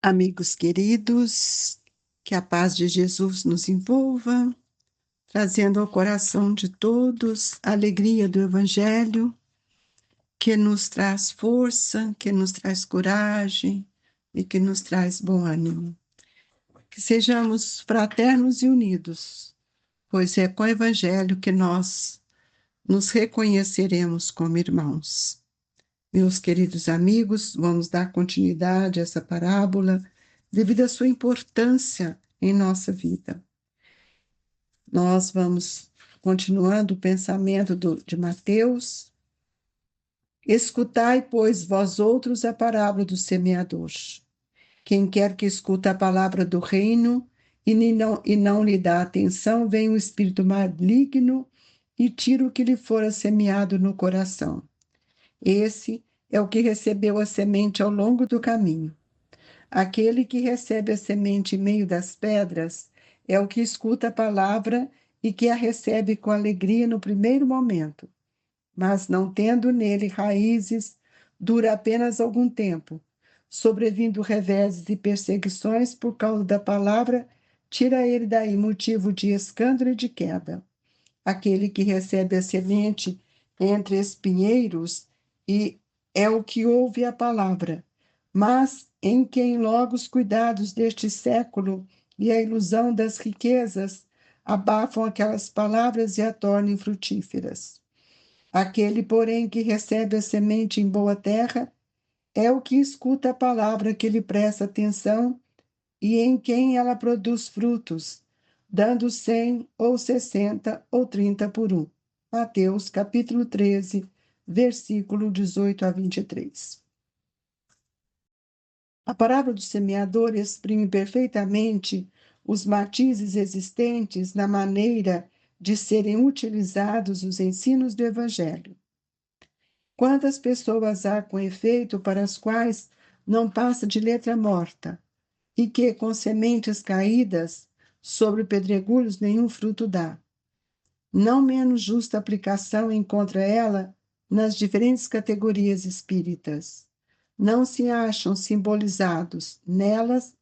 Amigos queridos, que a paz de Jesus nos envolva, trazendo ao coração de todos a alegria do Evangelho, que nos traz força, que nos traz coragem e que nos traz bom ânimo. Que sejamos fraternos e unidos, pois é com o Evangelho que nós nos reconheceremos como irmãos. Meus queridos amigos, vamos dar continuidade a essa parábola devido à sua importância em nossa vida. Nós vamos continuando o pensamento de Mateus. Escutai, pois, vós outros a parábola do semeador. Quem quer que escuta a palavra do reino e não lhe dá atenção, vem o espírito maligno e tira o que lhe fora semeado no coração. Esse é o que recebeu a semente ao longo do caminho. Aquele que recebe a semente em meio das pedras é o que escuta a palavra e que a recebe com alegria no primeiro momento, mas não tendo nele raízes, dura apenas algum tempo. Sobrevindo reveses e perseguições por causa da palavra, tira ele daí motivo de escândalo e de queda. Aquele que recebe a semente entre espinheiros e é o que ouve a palavra, mas em quem logo os cuidados deste século e a ilusão das riquezas abafam aquelas palavras e a tornam infrutíferas. Aquele, porém, que recebe a semente em boa terra é o que escuta a palavra, que lhe presta atenção e em quem ela produz frutos, dando 100 ou 60 ou 30 por um. Mateus, capítulo 13, versículo 18 a 23. A parábola do semeador exprime perfeitamente os matizes existentes na maneira de serem utilizados os ensinos do Evangelho. Quantas pessoas há com efeito para as quais não passa de letra morta, e que, com sementes caídas sobre pedregulhos, nenhum fruto dá. Não menos justa aplicação encontra ela nas diferentes categorias espíritas. Não se acham simbolizados nelas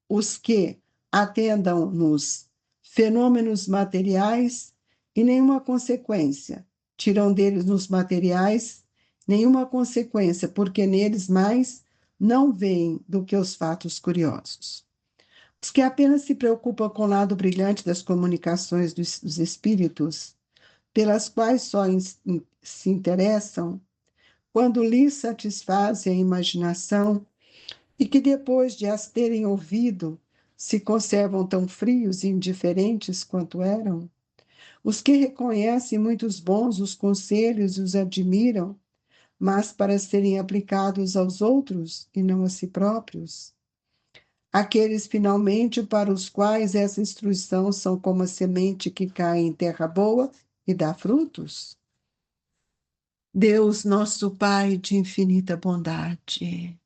os que atendam nos fenômenos materiais e nenhuma consequência. Tiram deles nos materiais nenhuma consequência, porque neles mais não veem do que os fatos curiosos. Os que apenas se preocupam com o lado brilhante das comunicações dos espíritos, pelas quais só se interessam, quando lhes satisfazem a imaginação, e que depois de as terem ouvido, se conservam tão frios e indiferentes quanto eram, os que reconhecem muitos bons os conselhos e os admiram, mas para serem aplicados aos outros e não a si próprios. Aqueles, finalmente, para os quais essa instrução são como a semente que cai em terra boa e dá frutos. Deus, nosso Pai de infinita bondade,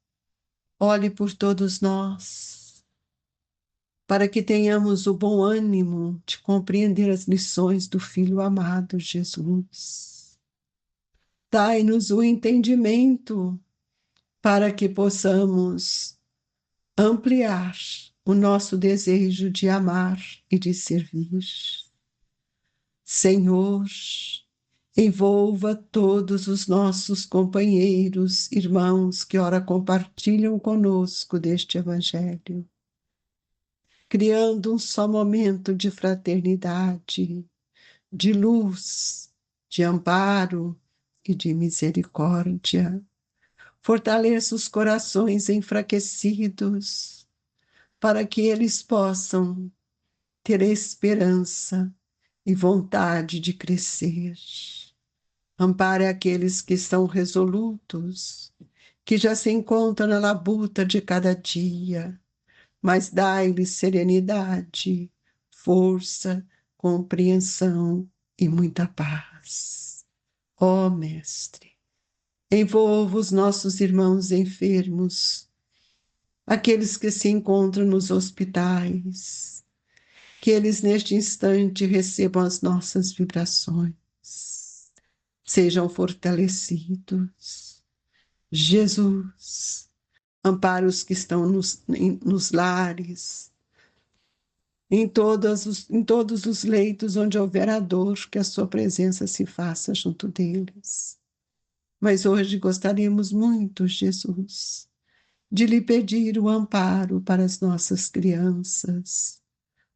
olhe por todos nós, para que tenhamos o bom ânimo de compreender as lições do Filho amado Jesus. Dai-nos o entendimento para que possamos ampliar o nosso desejo de amar e de servir. Senhor, envolva todos os nossos companheiros, irmãos que ora compartilham conosco deste Evangelho, criando um só momento de fraternidade, de luz, de amparo e de misericórdia. Fortaleça os corações enfraquecidos, para que eles possam ter esperança e vontade de crescer. Ampare aqueles que estão resolutos, que já se encontram na labuta de cada dia, mas dai-lhes serenidade, força, compreensão e muita paz. Ó Mestre, envolva os nossos irmãos enfermos, aqueles que se encontram nos hospitais, que eles neste instante recebam as nossas vibrações, sejam fortalecidos. Jesus, ampara os que estão nos lares, em todos os leitos onde houver a dor, que a sua presença se faça junto deles. Mas hoje gostaríamos muito, Jesus, de lhe pedir o amparo para as nossas crianças,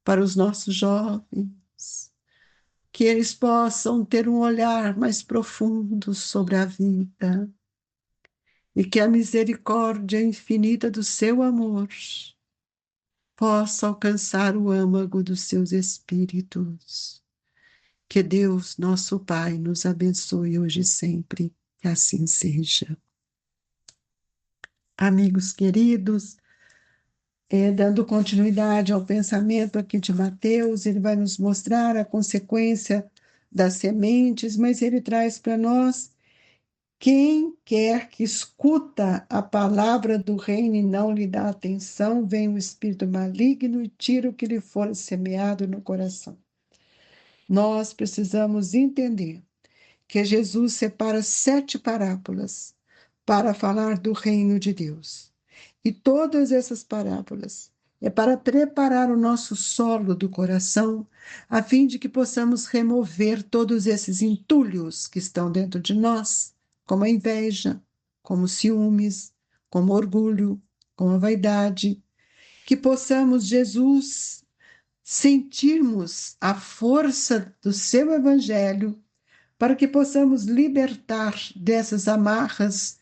para os nossos jovens, que eles possam ter um olhar mais profundo sobre a vida e que a misericórdia infinita do seu amor possa alcançar o âmago dos seus espíritos. Que Deus, nosso Pai, nos abençoe hoje e sempre, que assim seja. Amigos queridos, dando continuidade ao pensamento aqui de Mateus, ele vai nos mostrar a consequência das sementes, mas ele traz para nós: quem quer que escuta a palavra do reino e não lhe dá atenção, vem o espírito maligno e tira o que lhe for semeado no coração. Nós precisamos entender que Jesus separa 7 parábolas para falar do reino de Deus. E todas essas parábolas é para preparar o nosso solo do coração, a fim de que possamos remover todos esses entulhos que estão dentro de nós, como a inveja, como ciúmes, como orgulho, como a vaidade, que possamos, Jesus, sentirmos a força do seu evangelho para que possamos libertar dessas amarras,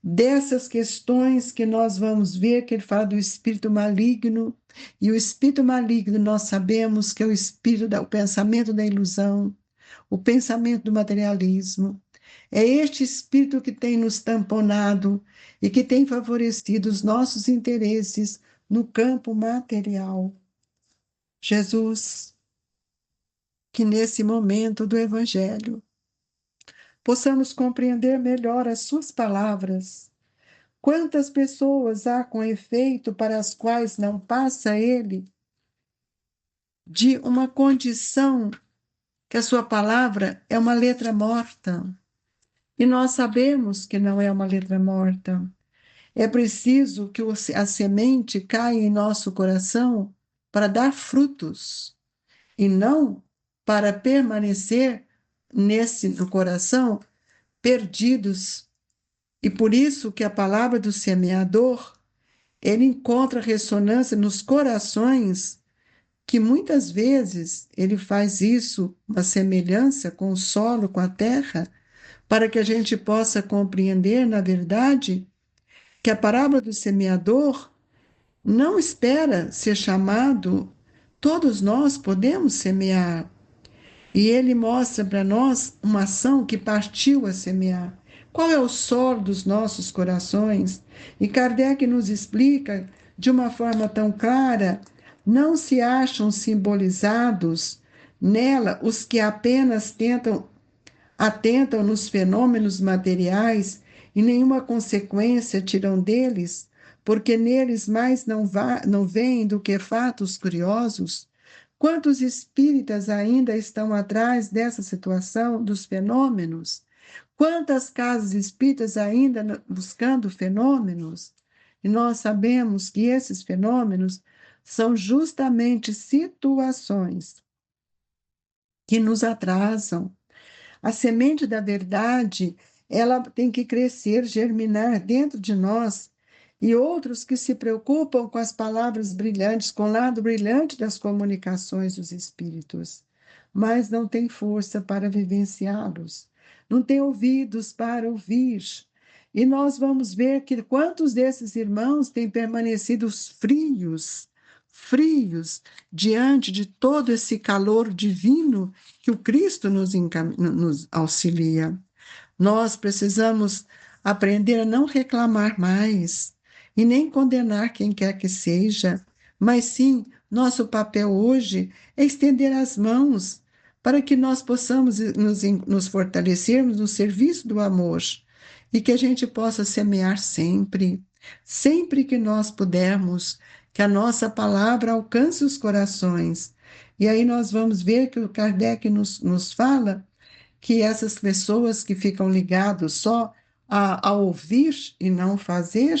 dessas questões que nós vamos ver, que ele fala do espírito maligno, e o espírito maligno nós sabemos que é o espírito o pensamento da ilusão, o pensamento do materialismo. É este espírito que tem nos tamponado e que tem favorecido os nossos interesses no campo material. Jesus, que nesse momento do Evangelho possamos compreender melhor as suas palavras. Quantas pessoas há com efeito para as quais não passa ele de uma condição que a sua palavra é uma letra morta? E nós sabemos que não é uma letra morta. É preciso que a semente caia em nosso coração para dar frutos, e não para permanecer no coração perdidos. E por isso que a palavra do semeador, ele encontra ressonância nos corações, que muitas vezes ele faz isso, uma semelhança com o solo, com a terra, para que a gente possa compreender, na verdade, que a parábola do semeador não espera ser chamado, todos nós podemos semear. E ele mostra para nós uma ação que partiu a semear. Qual é o solo dos nossos corações? E Kardec nos explica de uma forma tão clara: não se acham simbolizados nela os que apenas atentam nos fenômenos materiais e nenhuma consequência tiram deles, porque neles mais não veem do que fatos curiosos. Quantos espíritas ainda estão atrás dessa situação dos fenômenos? Quantas casas espíritas ainda buscando fenômenos? E nós sabemos que esses fenômenos são justamente situações que nos atrasam. A semente da verdade, ela tem que crescer, germinar dentro de nós. E outros que se preocupam com as palavras brilhantes, com o lado brilhante das comunicações dos espíritos, mas não têm força para vivenciá-los, não têm ouvidos para ouvir. E nós vamos ver que quantos desses irmãos têm permanecido frios, frios, diante de todo esse calor divino que o Cristo nos auxilia. Nós precisamos aprender a não reclamar mais e nem condenar quem quer que seja, mas sim, nosso papel hoje é estender as mãos para que nós possamos nos fortalecermos no serviço do amor e que a gente possa semear sempre, sempre que nós pudermos, que a nossa palavra alcance os corações. E aí nós vamos ver que o Kardec nos fala que essas pessoas que ficam ligadas só a ouvir e não fazer,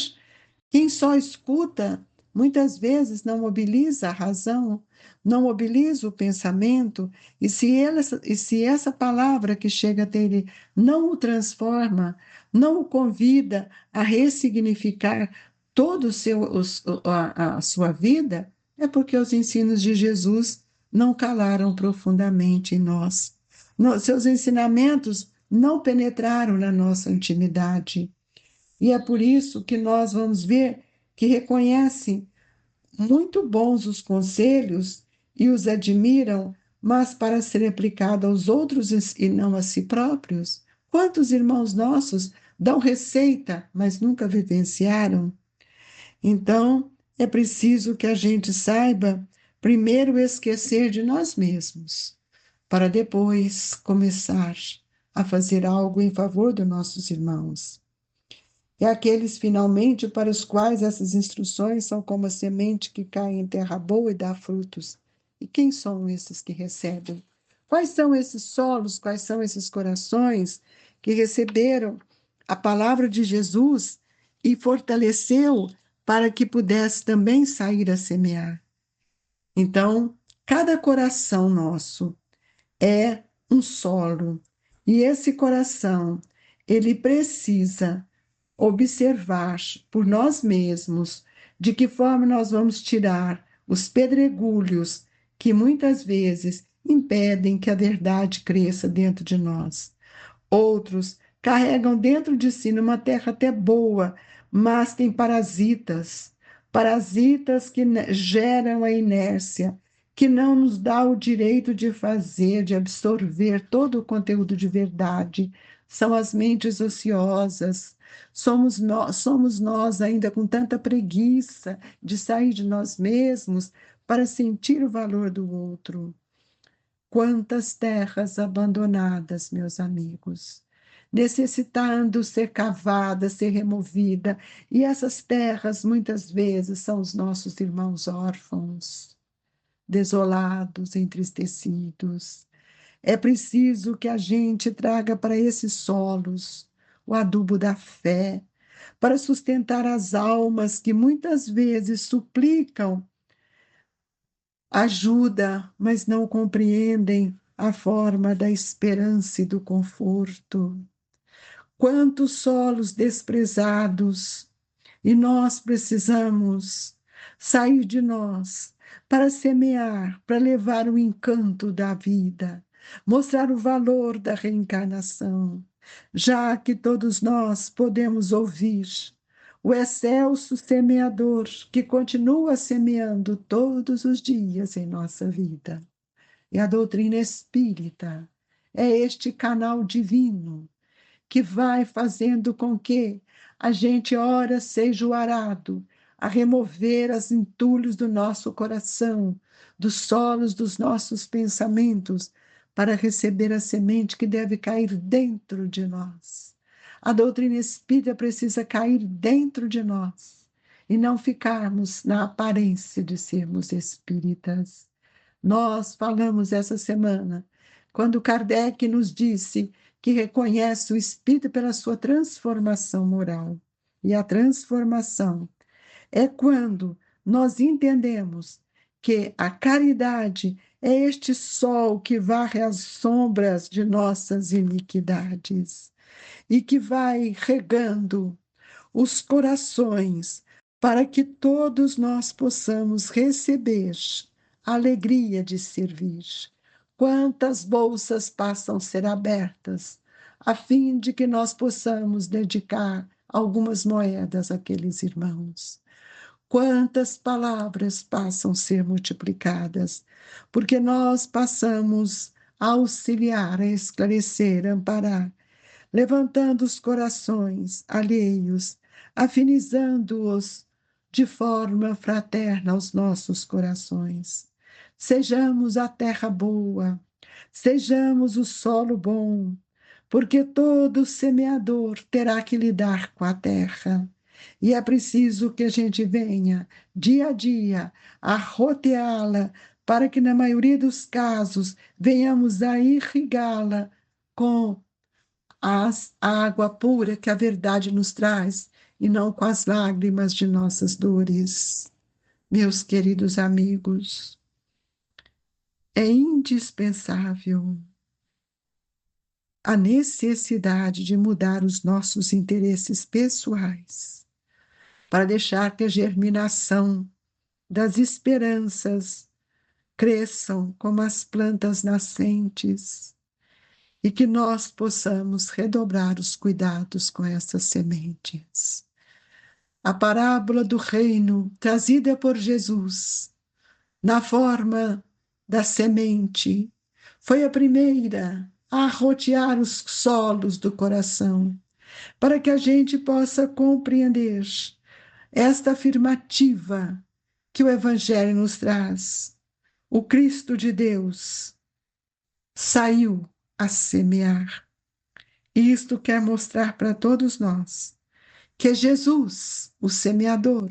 Quem só escuta, muitas vezes não mobiliza a razão, não mobiliza o pensamento, e se essa palavra que chega até ele não o transforma, não o convida a ressignificar todo a sua vida, é porque os ensinos de Jesus não calaram profundamente em nós. Seus ensinamentos não penetraram na nossa intimidade. E é por isso que nós vamos ver que reconhecem muito bons os conselhos e os admiram, mas para ser aplicado aos outros e não a si próprios. Quantos irmãos nossos dão receita, mas nunca vivenciaram? Então, é preciso que a gente saiba primeiro esquecer de nós mesmos, para depois começar a fazer algo em favor dos nossos irmãos. E aqueles, finalmente, para os quais essas instruções são como a semente que cai em terra boa e dá frutos. E quem são esses que recebem? Quais são esses solos, quais são esses corações que receberam a palavra de Jesus e fortaleceu para que pudesse também sair a semear? Então, cada coração nosso é um solo, e esse coração, ele precisa observar por nós mesmos de que forma nós vamos tirar os pedregulhos que muitas vezes impedem que a verdade cresça dentro de nós. Outros carregam dentro de si, numa terra até boa, mas tem parasitas, parasitas que geram a inércia, que não nos dá o direito de fazer, de absorver todo o conteúdo de verdade. São as mentes ociosas. Somos nós ainda com tanta preguiça de sair de nós mesmos para sentir o valor do outro. Quantas terras abandonadas, meus amigos, necessitando ser cavada, ser removida, e essas terras muitas vezes são os nossos irmãos órfãos, desolados, entristecidos. É preciso que a gente traga para esses solos o adubo da fé, para sustentar as almas que muitas vezes suplicam ajuda, mas não compreendem a forma da esperança e do conforto. Quantos solos desprezados, e nós precisamos sair de nós para semear, para levar o encanto da vida, mostrar o valor da reencarnação, já que todos nós podemos ouvir o excelso semeador que continua semeando todos os dias em nossa vida. E a doutrina espírita é este canal divino que vai fazendo com que a gente, ora, seja o arado a remover os entulhos do nosso coração, dos solos dos nossos pensamentos, para receber a semente que deve cair dentro de nós. A doutrina espírita precisa cair dentro de nós e não ficarmos na aparência de sermos espíritas. Nós falamos essa semana, quando Kardec nos disse que reconhece o espírito pela sua transformação moral. E a transformação é quando nós entendemos que a caridade é este sol que varre as sombras de nossas iniquidades e que vai regando os corações para que todos nós possamos receber a alegria de servir. Quantas bolsas passam a ser abertas, a fim de que nós possamos dedicar algumas moedas àqueles irmãos. Quantas palavras passam a ser multiplicadas, porque nós passamos a auxiliar, a esclarecer, a amparar, levantando os corações alheios, afinizando-os de forma fraterna aos nossos corações. Sejamos a terra boa, sejamos o solo bom, porque todo semeador terá que lidar com a terra. E é preciso que a gente venha, dia a dia, a roteá-la, para que, na maioria dos casos, venhamos a irrigá-la com a água pura que a verdade nos traz e não com as lágrimas de nossas dores. Meus queridos amigos, é indispensável a necessidade de mudar os nossos interesses pessoais para deixar que a germinação das esperanças cresçam como as plantas nascentes e que nós possamos redobrar os cuidados com essas sementes. A parábola do reino, trazida por Jesus, na forma da semente, foi a primeira a rotear os solos do coração, para que a gente possa compreender esta afirmativa que o Evangelho nos traz. O Cristo de Deus saiu a semear. E isto quer mostrar para todos nós que Jesus, o semeador,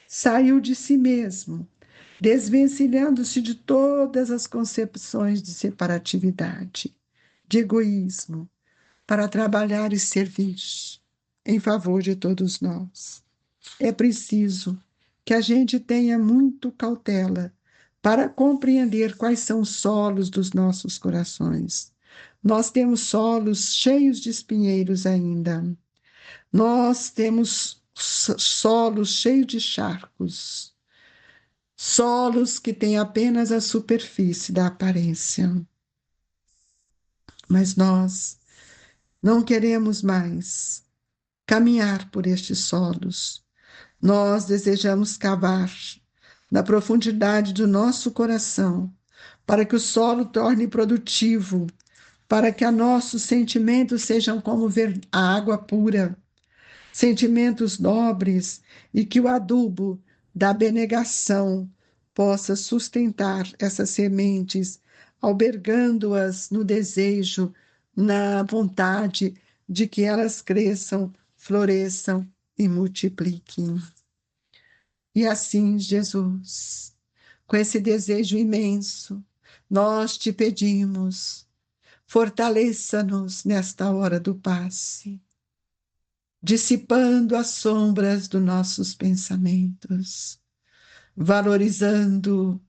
saiu de si mesmo, desvencilhando-se de todas as concepções de separatividade, de egoísmo, para trabalhar e servir em favor de todos nós. É preciso que a gente tenha muito cautela para compreender quais são os solos dos nossos corações. Nós temos solos cheios de espinheiros ainda. Nós temos solos cheios de charcos. Solos que têm apenas a superfície da aparência. Mas nós não queremos mais caminhar por estes solos. Nós desejamos cavar na profundidade do nosso coração, para que o solo torne produtivo, para que nossos sentimentos sejam como a água pura, sentimentos nobres, e que o adubo da abnegação possa sustentar essas sementes, albergando-as no desejo, na vontade de que elas cresçam, floresçam e multipliquem. E assim, Jesus, com esse desejo imenso, nós te pedimos, fortaleça-nos nesta hora do passe, dissipando as sombras dos nossos pensamentos, valorizando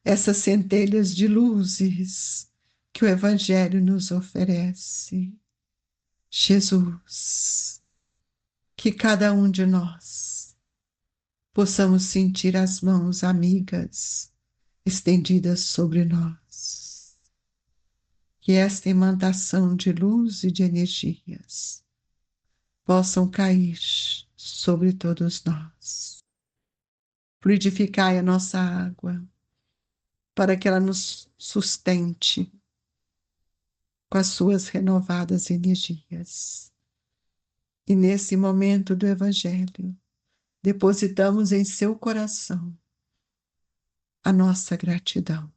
essas centelhas de luzes que o Evangelho nos oferece. Jesus, que cada um de nós possamos sentir as mãos amigas estendidas sobre nós. Que esta imantação de luz e de energias possam cair sobre todos nós. Fluidificai a nossa água para que ela nos sustente com as suas renovadas energias. E nesse momento do Evangelho, depositamos em seu coração a nossa gratidão.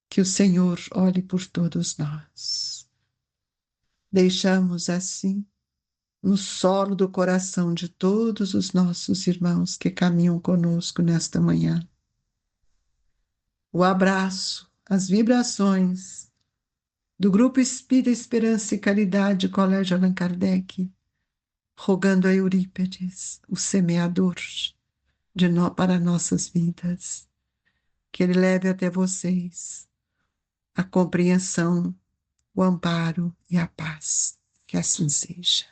Que o Senhor olhe por todos nós. Deixamos assim, no solo do coração de todos os nossos irmãos que caminham conosco nesta manhã, o abraço, as vibrações do Grupo Espírita Esperança e Caridade Colégio Allan Kardec, rogando a Eurípedes, o semeador para nossas vidas, que ele leve até vocês a compreensão, o amparo e a paz. Que assim seja.